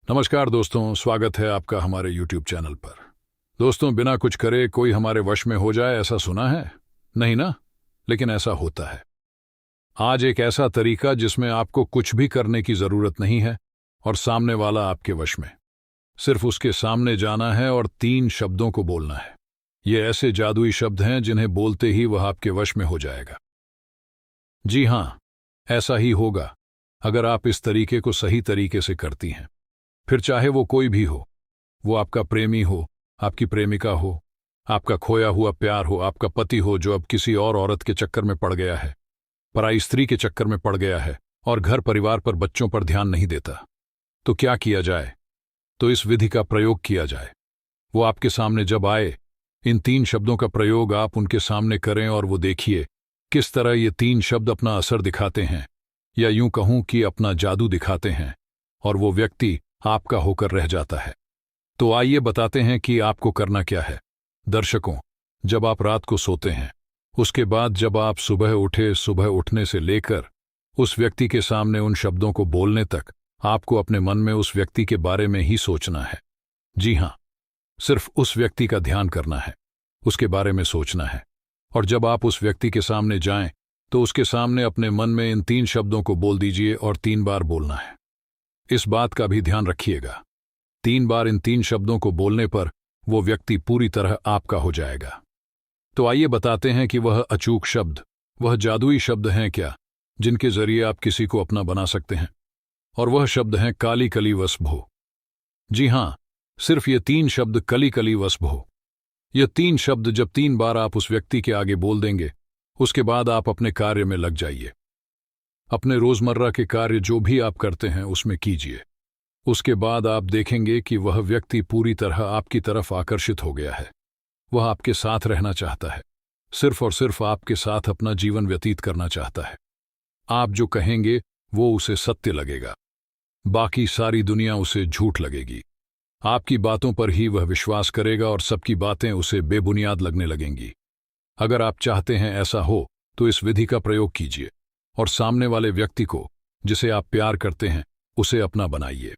नमस्कार दोस्तों, स्वागत है आपका हमारे YouTube चैनल पर। दोस्तों, बिना कुछ करे कोई हमारे वश में हो जाए, ऐसा सुना है? नहीं ना? लेकिन ऐसा होता है। आज एक ऐसा तरीका जिसमें आपको कुछ भी करने की जरूरत नहीं है और सामने वाला आपके वश में। सिर्फ उसके सामने जाना है और 3 शब्दों को बोलना है। ये ऐसे जादुई शब्द हैं जिन्हें बोलते ही वह आपके वश में हो जाएगा। जी हां, ऐसा ही होगा अगर आप इस तरीके को सही तरीके से करती हैं। फिर चाहे वो कोई भी हो, वो आपका प्रेमी हो, आपकी प्रेमिका हो, आपका खोया हुआ प्यार हो, आपका पति हो जो अब किसी और औरत के चक्कर में पड़ गया है, पराई स्त्री के चक्कर में पड़ गया है और घर परिवार पर बच्चों पर ध्यान नहीं देता। तो क्या किया जाए? तो इस विधि का प्रयोग किया जाए। वो आपके सामने जब आए, इन 3 शब्दों का प्रयोग आप उनके सामने करें और वो देखिए किस तरह ये 3 शब्द अपना असर दिखाते हैं, या यूं कहूं कि अपना जादू दिखाते हैं, और वो व्यक्ति आपका होकर रह जाता है। तो आइए बताते हैं कि आपको करना क्या है। दर्शकों, जब आप रात को सोते हैं, उसके बाद जब आप सुबह उठे, सुबह उठने से लेकर उस व्यक्ति के सामने उन शब्दों को बोलने तक आपको अपने मन में उस व्यक्ति के बारे में ही सोचना है। जी हां, सिर्फ उस व्यक्ति का ध्यान करना है, उसके बारे में सोचना है। और जब आप उस व्यक्ति के सामने जाएं, तो उसके सामने अपने मन में इन 3 शब्दों को बोल दीजिए और 3 बार बोलना है। इस बात का भी ध्यान रखिएगा, 3 बार इन 3 शब्दों को बोलने पर वो व्यक्ति पूरी तरह आपका हो जाएगा। तो आइए बताते हैं कि वह अचूक शब्द, वह जादुई शब्द हैं क्या, जिनके जरिए आप किसी को अपना बना सकते हैं। और वह शब्द हैं काली कली वसभो। जी हां, सिर्फ ये 3 शब्द, कली कली वसभो। ये 3 शब्द जब 3 बार आप उस व्यक्ति के आगे बोल देंगे, उसके बाद आप अपने कार्य में लग जाइए। अपने रोजमर्रा के कार्य जो भी आप करते हैं उसमें कीजिए। उसके बाद आप देखेंगे कि वह व्यक्ति पूरी तरह आपकी तरफ आकर्षित हो गया है। वह आपके साथ रहना चाहता है, सिर्फ और सिर्फ आपके साथ अपना जीवन व्यतीत करना चाहता है। आप जो कहेंगे वो उसे सत्य लगेगा, बाकी सारी दुनिया उसे झूठ लगेगी। आपकी बातों पर ही वह विश्वास करेगा और सबकी बातें उसे बेबुनियाद लगने लगेंगी। अगर आप चाहते हैं ऐसा हो, तो इस विधि का प्रयोग कीजिए और सामने वाले व्यक्ति को, जिसे आप प्यार करते हैं, उसे अपना बनाइए।